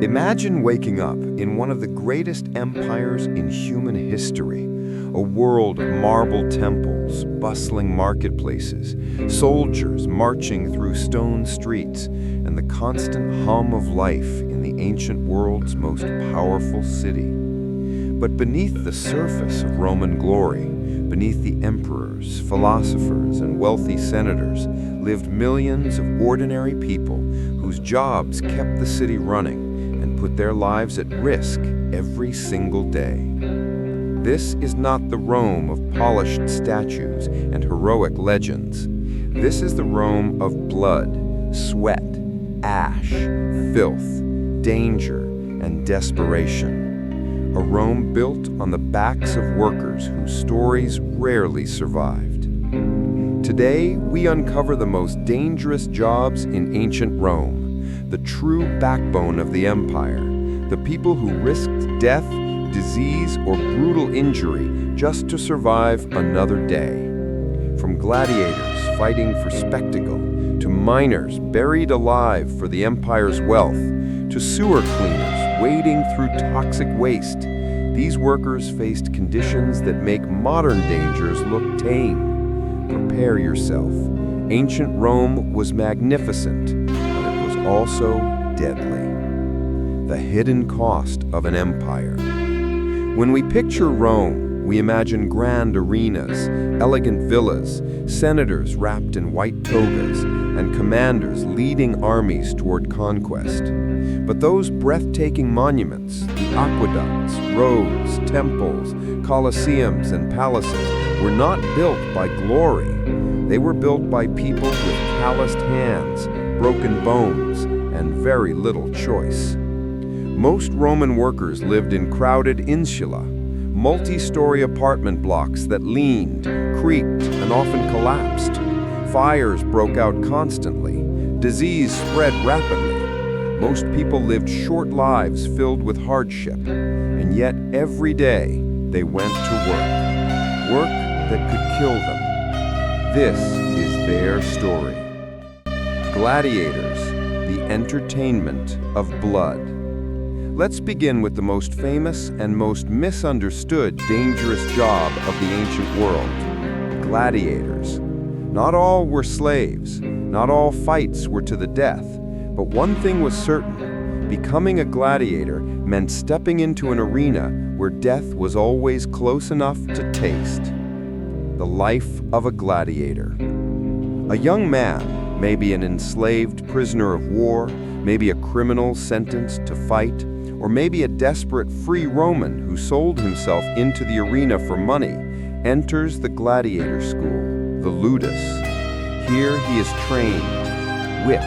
Imagine waking up in one of the greatest empires in human history, a world of marble temples, bustling marketplaces, soldiers marching through stone streets, and the constant hum of life in the ancient world's most powerful city. But beneath the surface of Roman glory, beneath the emperors, philosophers, and wealthy senators, lived millions of ordinary people whose jobs kept the city running and put their lives at risk every single day. This is not the Rome of polished statues and heroic legends. This is the Rome of blood, sweat, ash, filth, danger, and desperation. A Rome built on the backs of workers whose stories rarely survived. Today, we uncover the most dangerous jobs in ancient Rome, the true backbone of the empire, the people who risked death, disease, or brutal injury just to survive another day. From gladiators fighting for spectacle, to miners buried alive for the empire's wealth, to sewer cleaners wading through toxic waste, these workers faced conditions that make modern dangers look tame. Prepare yourself. Ancient Rome was magnificent, but it was also deadly. The hidden cost of an empire. When we picture Rome, we imagine grand arenas, elegant villas, senators wrapped in white togas, and commanders leading armies toward conquest. But those breathtaking monuments, the aqueducts, roads, temples, colosseums, and palaces, were not built by glory. They were built by people with calloused hands, broken bones, and very little choice. Most Roman workers lived in crowded insula, multi-story apartment blocks that leaned, creaked, and often collapsed. Fires broke out constantly. Disease spread rapidly. Most people lived short lives filled with hardship, and yet every day they went to work that could kill them. This is their story. Gladiators, the entertainment of blood. Let's begin with the most famous and most misunderstood dangerous job of the ancient world, gladiators. Not all were slaves, not all fights were to the death, but one thing was certain: becoming a gladiator meant stepping into an arena where death was always close enough to taste. The life of a gladiator. A young man, maybe an enslaved prisoner of war, maybe a criminal sentenced to fight, or maybe a desperate free Roman who sold himself into the arena for money, enters the gladiator school, the ludus. Here he is trained, whipped,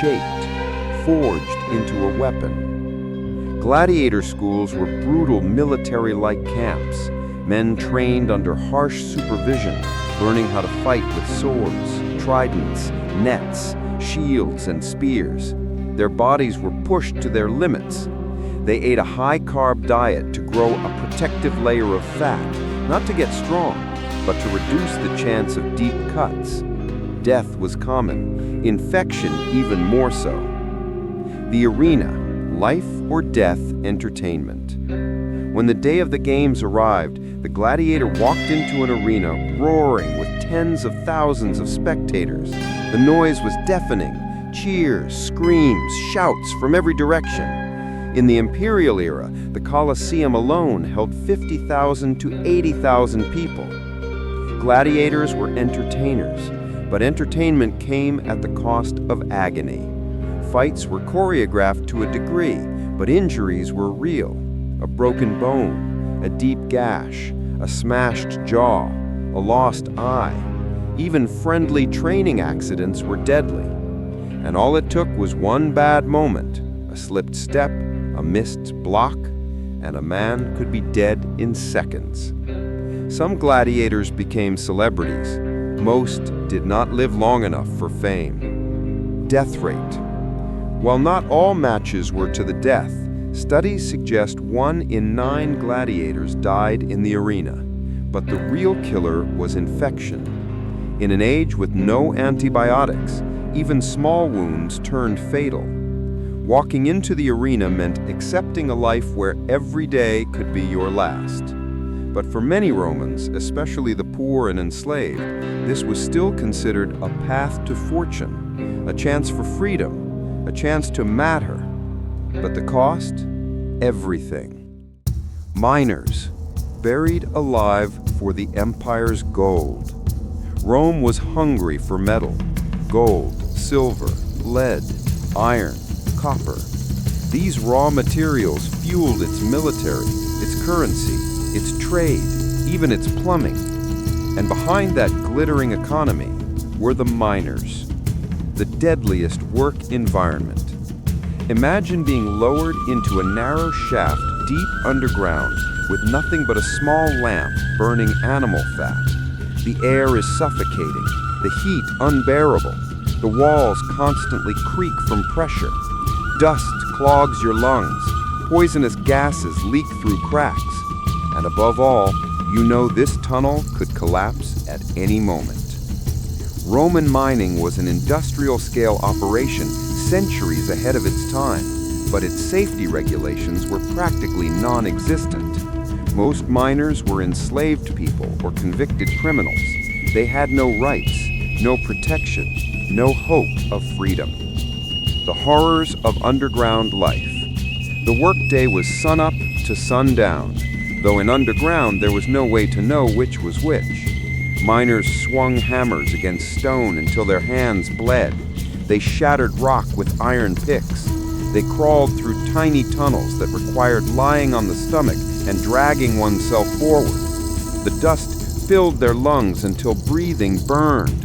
shaped, forged into a weapon. Gladiator schools were brutal military-like camps, men trained under harsh supervision, learning how to fight with swords, tridents, nets, shields, and spears. Their bodies were pushed to their limits. They ate a high-carb diet to grow a protective layer of fat, not to get strong, but to reduce the chance of deep cuts. Death was common, infection even more so. The arena, life or death entertainment. When the day of the games arrived, the gladiator walked into an arena roaring with tens of thousands of spectators. The noise was deafening, cheers, screams, shouts from every direction. In the imperial era, the Colosseum alone held 50,000 to 80,000 people. Gladiators were entertainers, but entertainment came at the cost of agony. Fights were choreographed to a degree, but injuries were real. A broken bone, a deep gash, a smashed jaw, a lost eye. Even friendly training accidents were deadly. And all it took was one bad moment, a slipped step, a missed block, and a man could be dead in seconds. Some gladiators became celebrities. Most did not live long enough for fame. Death rate. While not all matches were to the death, studies suggest 1 in 9 gladiators died in the arena. But the real killer was infection. In an age with no antibiotics, even small wounds turned fatal. Walking into the arena meant accepting a life where every day could be your last. But for many Romans, especially the poor and enslaved, this was still considered a path to fortune, a chance for freedom, a chance to matter. But the cost? Everything. Miners, buried alive for the empire's gold. Rome was hungry for metal, gold, silver, lead, iron, copper. These raw materials fueled its military, its currency, its trade, even its plumbing. And behind that glittering economy were the miners, the deadliest work environment. Imagine being lowered into a narrow shaft deep underground with nothing but a small lamp burning animal fat. The air is suffocating, the heat unbearable. The walls constantly creak from pressure. Dust clogs your lungs. Poisonous gases leak through cracks. And above all, you know this tunnel could collapse at any moment. Roman mining was an industrial-scale operation centuries ahead of its time, but its safety regulations were practically non-existent. Most miners were enslaved people or convicted criminals. They had no rights, no protection, no hope of freedom. The horrors of underground life. The workday was sunup to sundown, though in underground there was no way to know which was which. Miners swung hammers against stone until their hands bled. They shattered rock with iron picks. They crawled through tiny tunnels that required lying on the stomach and dragging oneself forward. The dust filled their lungs until breathing burned.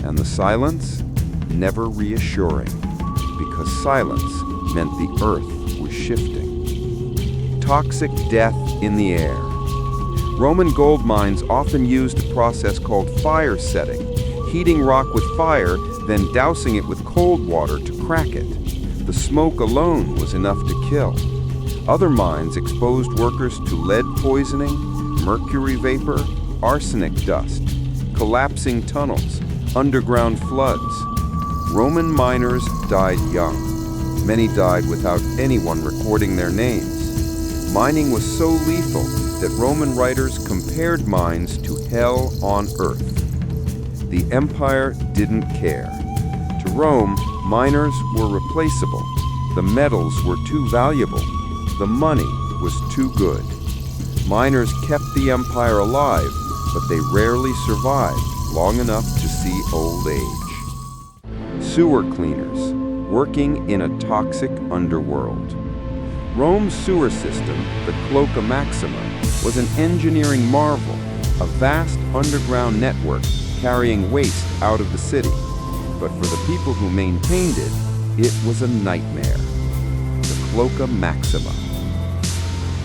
And the silence? Never reassuring, because silence meant the earth was shifting. Toxic death in the air. Roman gold mines often used a process called fire setting, heating rock with fire, then dousing it with cold water to crack it. The smoke alone was enough to kill. Other mines exposed workers to lead poisoning, mercury vapor, arsenic dust, collapsing tunnels, underground floods. Roman miners died young. Many died without anyone recording their names. Mining was so lethal that Roman writers compared mines to hell on earth. The empire didn't care. To Rome, miners were replaceable. The metals were too valuable. The money was too good. Miners kept the empire alive, but they rarely survived long enough to see old age. Sewer cleaners, working in a toxic underworld. Rome's sewer system, the Cloaca Maxima, was an engineering marvel, a vast underground network carrying waste out of the city. But for the people who maintained it, it was a nightmare. The Cloaca Maxima.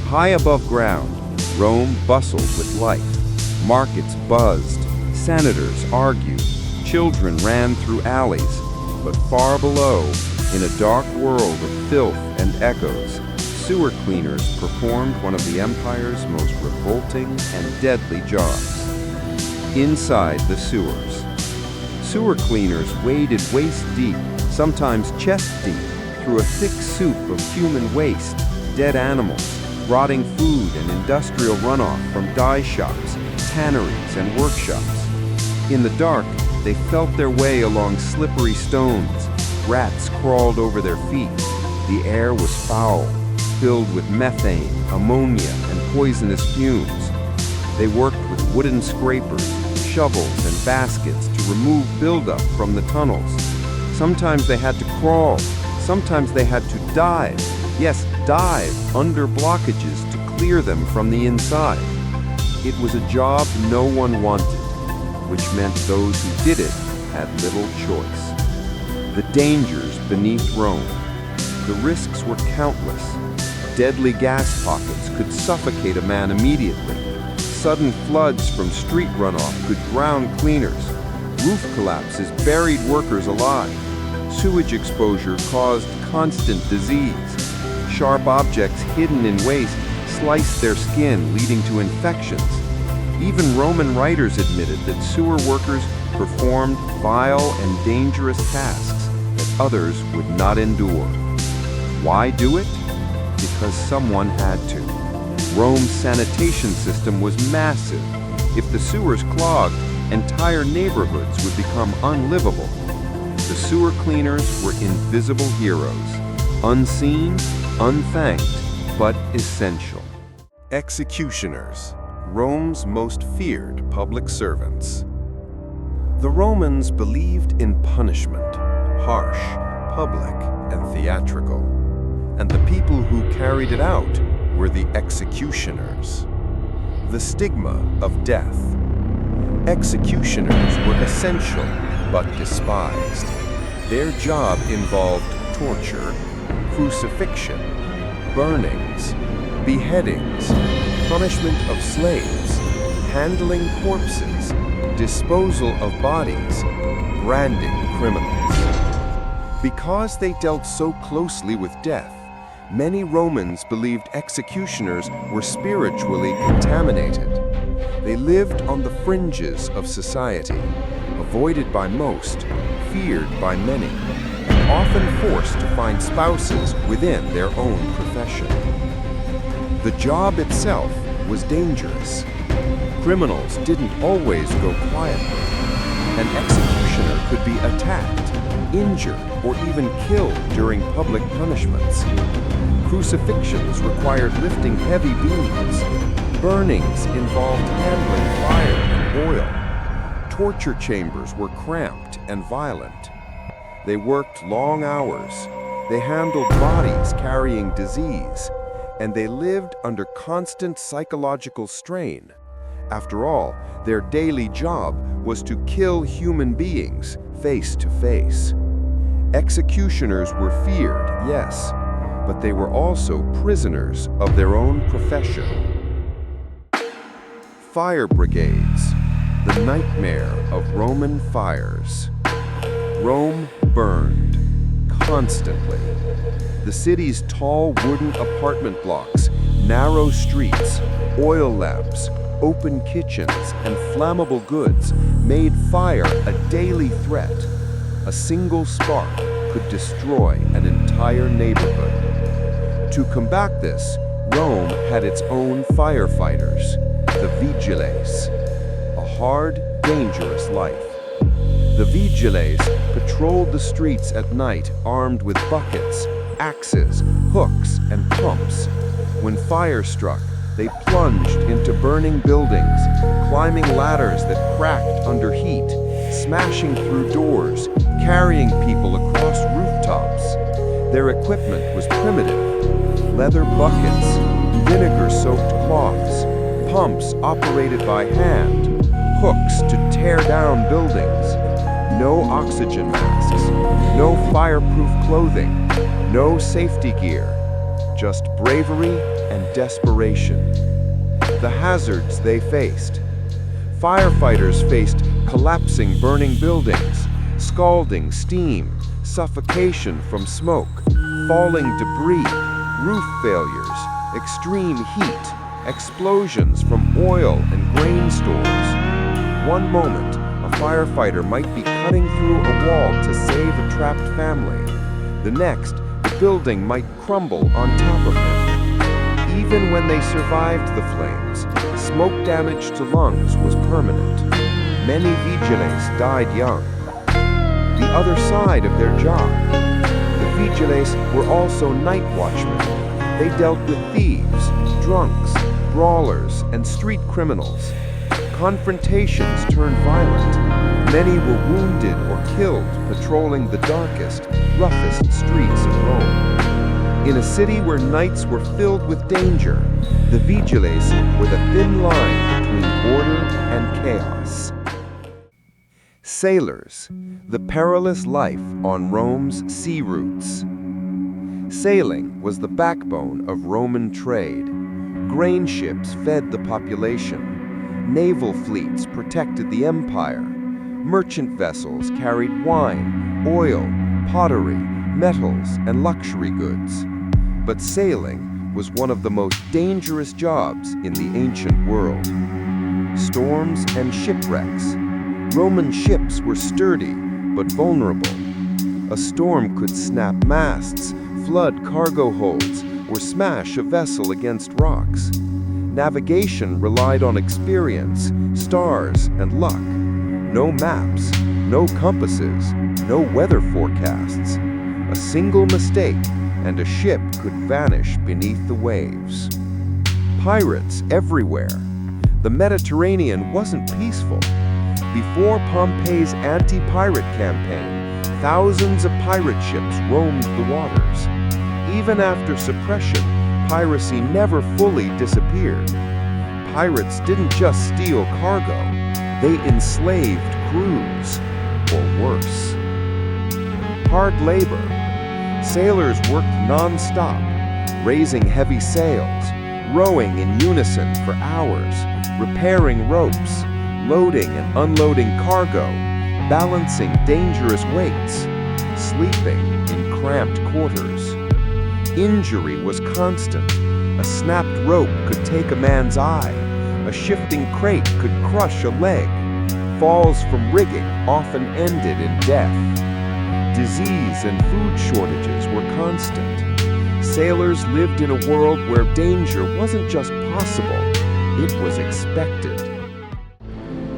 High above ground, Rome bustled with life. Markets buzzed, senators argued, children ran through alleys. But far below, in a dark world of filth and echoes, sewer cleaners performed one of the empire's most revolting and deadly jobs. Inside the sewers. Sewer cleaners waded waist deep, sometimes chest deep, through a thick soup of human waste, dead animals, rotting food and industrial runoff from dye shops, tanneries, and workshops. In the dark, they felt their way along slippery stones. Rats crawled over their feet. The air was foul, filled with methane, ammonia, and poisonous fumes. They worked with wooden scrapers, shovels, and baskets to remove buildup from the tunnels. Sometimes they had to crawl. Sometimes they had to dive. Yes, dive under blockages to clear them from the inside. It was a job no one wanted, which meant those who did it had little choice. The dangers beneath Rome. The risks were countless. Deadly gas pockets could suffocate a man immediately. Sudden floods from street runoff could drown cleaners. Roof collapses buried workers alive. Sewage exposure caused constant disease. Sharp objects hidden in waste sliced their skin, leading to infections. Even Roman writers admitted that sewer workers performed vile and dangerous tasks that others would not endure. Why do it? Because someone had to. Rome's sanitation system was massive. If the sewers clogged, entire neighborhoods would become unlivable. The sewer cleaners were invisible heroes, unseen, unthanked, but essential. Executioners, Rome's most feared public servants. The Romans believed in punishment, harsh, public, and theatrical. And the people who carried it out were the executioners. The stigma of death. Executioners were essential, but despised. Their job involved torture, crucifixion, burnings, beheadings, punishment of slaves, handling corpses, disposal of bodies, branding criminals. Because they dealt so closely with death, many Romans believed executioners were spiritually contaminated. They lived on the fringes of society, avoided by most, feared by many, and often forced to find spouses within their own profession. The job itself was dangerous. Criminals didn't always go quietly. An executioner could be attacked, injured, or even killed during public punishments. Crucifixions required lifting heavy beams. Burnings involved handling fire and oil. Torture chambers were cramped and violent. They worked long hours. They handled bodies carrying disease. And they lived under constant psychological strain. After all, their daily job was to kill human beings face to face. Executioners were feared, yes, but they were also prisoners of their own profession. Fire brigades, the nightmare of Roman fires. Rome burned constantly. The city's tall wooden apartment blocks, narrow streets, oil lamps, open kitchens, and flammable goods made fire a daily threat. A single spark could destroy an entire neighborhood. To combat this, Rome had its own firefighters, the vigiles, a hard, dangerous life. The vigiles patrolled the streets at night armed with buckets, axes, hooks, and pumps. When fire struck, they plunged into burning buildings, climbing ladders that cracked under heat, smashing through doors, carrying people across rooftops. Their equipment was primitive: leather buckets, vinegar-soaked cloths, pumps operated by hand, hooks to tear down buildings. No oxygen masks, no fireproof clothing, no safety gear, just bravery and desperation. The hazards they faced. Firefighters faced collapsing burning buildings, scalding steam, suffocation from smoke, falling debris, roof failures, extreme heat, explosions from oil and grain stores. One moment, a firefighter might be cutting through a wall to save a trapped family. The next, the building might crumble on top of him. Even when they survived the flames, smoke damage to lungs was permanent. Many vigiles died young. The other side of their job. The vigiles were also night watchmen. They dealt with thieves, drunks, brawlers, and street criminals. Confrontations turned violent. Many were wounded or killed patrolling the darkest, roughest streets of Rome. In a city where nights were filled with danger, the vigiles were the thin line between order and chaos. Sailors, the perilous life on Rome's sea routes. Sailing was the backbone of Roman trade. Grain ships fed the population. Naval fleets protected the empire. Merchant vessels carried wine, oil, pottery, metals, and luxury goods. But sailing was one of the most dangerous jobs in the ancient world. Storms and shipwrecks. Roman ships were sturdy, but vulnerable. A storm could snap masts, flood cargo holds or smash a vessel against rocks. Navigation relied on experience, stars, and luck. No maps, no compasses, no weather forecasts. A single mistake and a ship could vanish beneath the waves. Pirates everywhere. The Mediterranean wasn't peaceful. Before Pompey's anti-pirate campaign, thousands of pirate ships roamed the waters. Even after suppression, piracy never fully disappeared. Pirates didn't just steal cargo, they enslaved crews, or worse. Hard labor. Sailors worked non-stop, raising heavy sails, rowing in unison for hours, repairing ropes, loading and unloading cargo, balancing dangerous weights, sleeping in cramped quarters. Injury was constant. A snapped rope could take a man's eye. A shifting crate could crush a leg. Falls from rigging often ended in death. Disease and food shortages were constant. Sailors lived in a world where danger wasn't just possible, it was expected.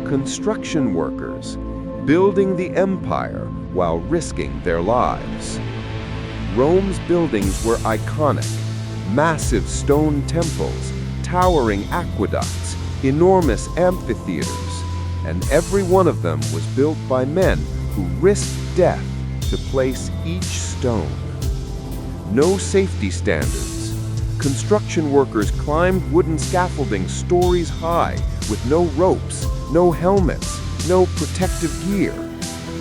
Construction workers, building the empire while risking their lives. Rome's buildings were iconic. Massive stone temples, towering aqueducts, enormous amphitheaters, and every one of them was built by men who risked death to place each stone. No safety standards. Construction workers climbed wooden scaffolding stories high with no ropes, no helmets, no protective gear.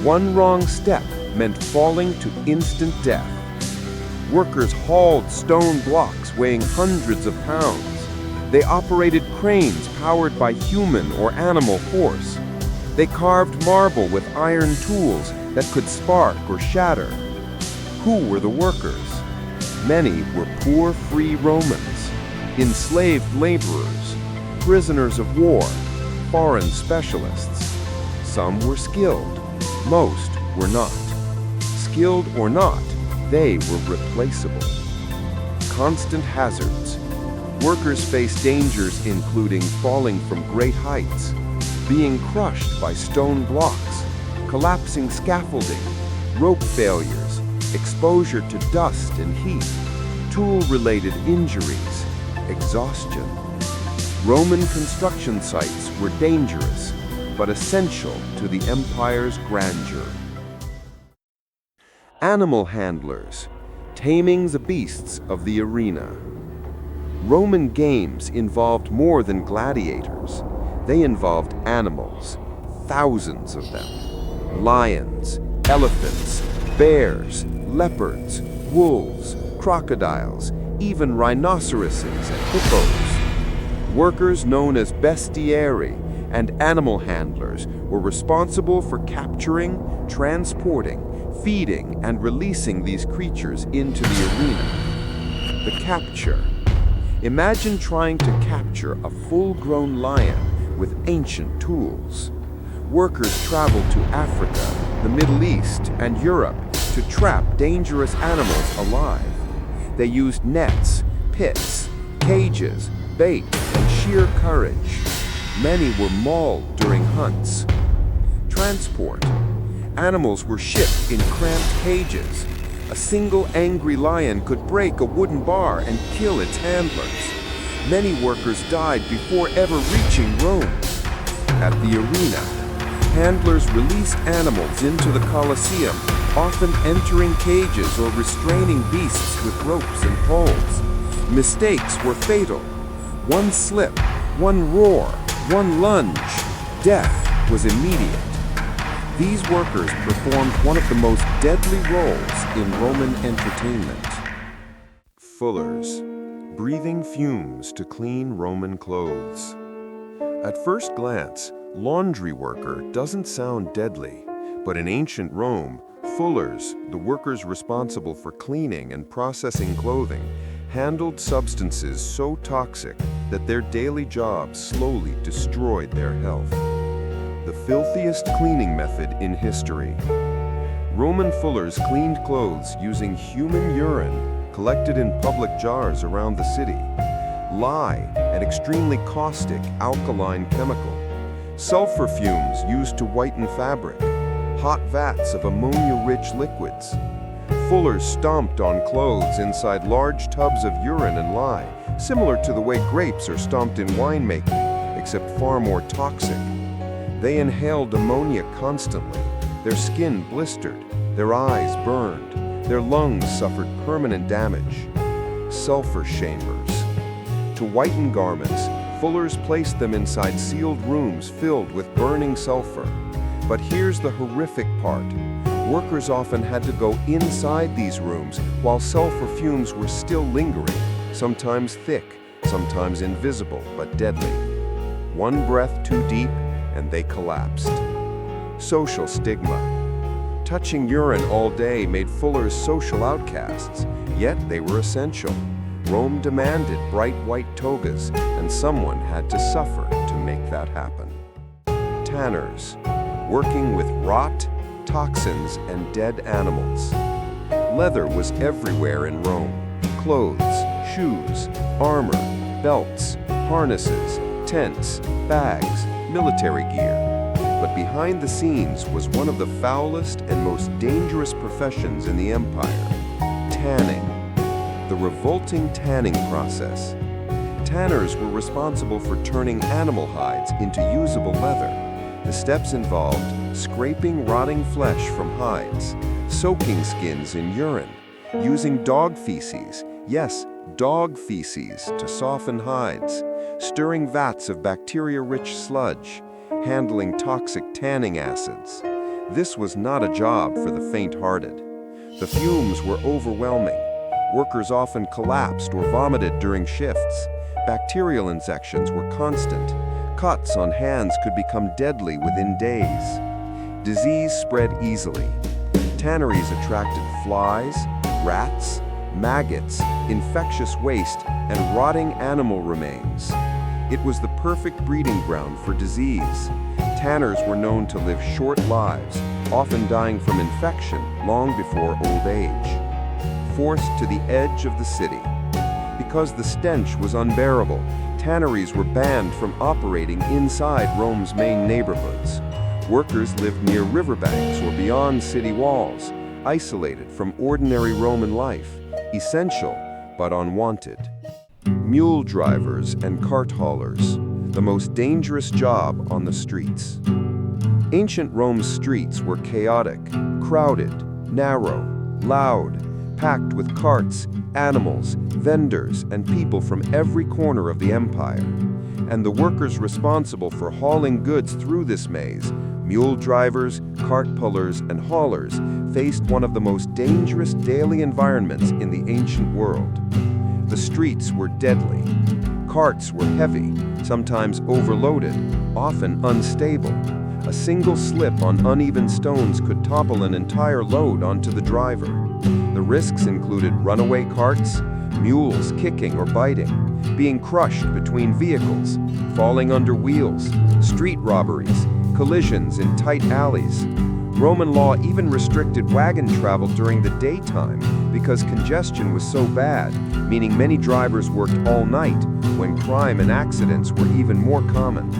One wrong step meant falling to instant death. Workers hauled stone blocks weighing hundreds of pounds. They operated cranes powered by human or animal force. They carved marble with iron tools that could spark or shatter. Who were the workers? Many were poor free Romans, enslaved laborers, prisoners of war, foreign specialists. Some were skilled, most were not. Skilled or not, they were replaceable. Constant hazards. Workers faced dangers including falling from great heights, being crushed by stone blocks, collapsing scaffolding, rope failures, exposure to dust and heat, tool-related injuries, exhaustion. Roman construction sites were dangerous, but essential to the empire's grandeur. Animal handlers, taming the beasts of the arena. Roman games involved more than gladiators. They involved animals, thousands of them. Lions, elephants, bears, leopards, wolves, crocodiles, even rhinoceroses and hippos. Workers known as bestiarii and animal handlers were responsible for capturing, transporting, feeding, and releasing these creatures into the arena. The capture. Imagine trying to capture a full-grown lion with ancient tools. Workers traveled to Africa, the Middle East, and Europe to trap dangerous animals alive. They used nets, pits, cages, bait, and sheer courage. Many were mauled during hunts. Transport. Animals were shipped in cramped cages. A single angry lion could break a wooden bar and kill its handlers. Many workers died before ever reaching Rome. At the arena, handlers released animals into the Colosseum, often entering cages or restraining beasts with ropes and poles. Mistakes were fatal. One slip, one roar, one lunge, death was immediate. These workers performed one of the most deadly roles in Roman entertainment. Fullers, breathing fumes to clean Roman clothes. At first glance, laundry worker doesn't sound deadly, but in ancient Rome, fullers, the workers responsible for cleaning and processing clothing, handled substances so toxic that their daily jobs slowly destroyed their health. The filthiest cleaning method in history. Roman fullers cleaned clothes using human urine, collected in public jars around the city. Lye, an extremely caustic alkaline chemical. Sulfur fumes used to whiten fabric. Hot vats of ammonia-rich liquids. Fullers stomped on clothes inside large tubs of urine and lye, similar to the way grapes are stomped in winemaking, except far more toxic. They inhaled ammonia constantly. Their skin blistered, their eyes burned, their lungs suffered permanent damage. Sulfur chambers. To whiten garments, fullers placed them inside sealed rooms filled with burning sulfur. But here's the horrific part. Workers often had to go inside these rooms while sulfur fumes were still lingering, sometimes thick, sometimes invisible, but deadly. One breath too deep, and they collapsed. Social stigma. Touching urine all day made fullers social outcasts, yet they were essential. Rome demanded bright white togas, and someone had to suffer to make that happen. Tanners, working with rot, toxins, and dead animals. Leather was everywhere in Rome. Clothes, shoes, armor, belts, harnesses, tents, bags, military gear. But behind the scenes was one of the foulest and most dangerous professions in the empire: tanning. The revolting tanning process. Tanners were responsible for turning animal hides into usable leather. The steps involved scraping rotting flesh from hides, soaking skins in urine, using dog feces, yes, dog feces, to soften hides, stirring vats of bacteria-rich sludge, handling toxic tanning acids. This was not a job for the faint-hearted. The fumes were overwhelming. Workers often collapsed or vomited during shifts. Bacterial infections were constant. Cuts on hands could become deadly within days. Disease spread easily. Tanneries attracted flies, rats, maggots, infectious waste, and rotting animal remains. It was the perfect breeding ground for disease. Tanners were known to live short lives, often dying from infection long before old age. Forced to the edge of the city. Because the stench was unbearable, tanneries were banned from operating inside Rome's main neighborhoods. Workers lived near riverbanks or beyond city walls, isolated from ordinary Roman life, essential but unwanted. Mule drivers and cart haulers, the most dangerous job on the streets. Ancient Rome's streets were chaotic, crowded, narrow, loud, packed with carts, animals, vendors, and people from every corner of the empire. And the workers responsible for hauling goods through this maze, mule drivers, cart pullers, and haulers, faced one of the most dangerous daily environments in the ancient world. The streets were deadly. Carts were heavy, sometimes overloaded, often unstable. A single slip on uneven stones could topple an entire load onto the driver. The risks included runaway carts, mules kicking or biting, being crushed between vehicles, falling under wheels, street robberies, collisions in tight alleys. Roman law even restricted wagon travel during the daytime because congestion was so bad, meaning many drivers worked all night when crime and accidents were even more common.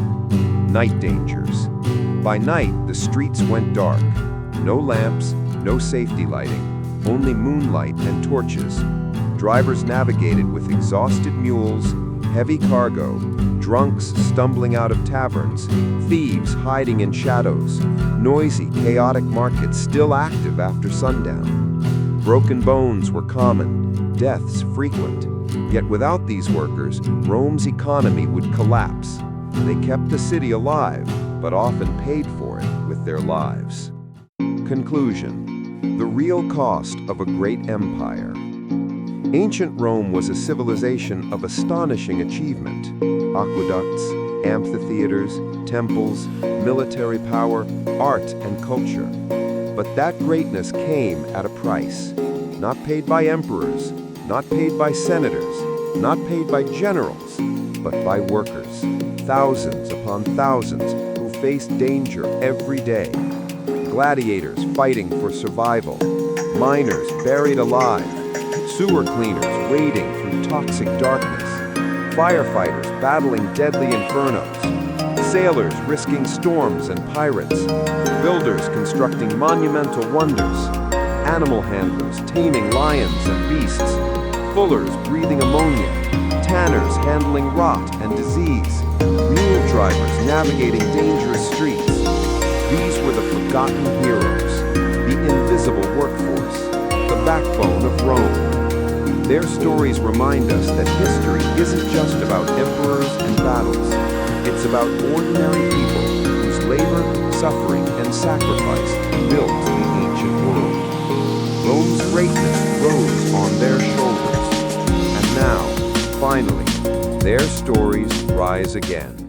Night dangers. By night, the streets went dark. No lamps, no safety lighting, only moonlight and torches. Drivers navigated with exhausted mules, heavy cargo, drunks stumbling out of taverns, thieves hiding in shadows, noisy, chaotic markets still active after sundown. Broken bones were common, deaths frequent. Yet without these workers, Rome's economy would collapse. They kept the city alive, but often paid for it with their lives. Conclusion: the real cost of a great empire. Ancient Rome was a civilization of astonishing achievement. Aqueducts, amphitheaters, temples, military power, art, and culture. But that greatness came at a price. Not paid by emperors, not paid by senators, not paid by generals, but by workers. Thousands upon thousands who faced danger every day. Gladiators fighting for survival. Miners buried alive. sewer cleaners wading through toxic darkness, firefighters battling deadly infernos, sailors risking storms and pirates, builders constructing monumental wonders, animal handlers taming lions and beasts, fullers breathing ammonia, tanners handling rot and disease, mule drivers navigating dangerous streets. These were the forgotten heroes, the invisible workforce, the backbone of Rome. Their stories remind us that history isn't just about emperors and battles. It's about ordinary people whose labor, suffering, and sacrifice built the ancient world. Rome's greatness rose on their shoulders. And now, finally, their stories rise again.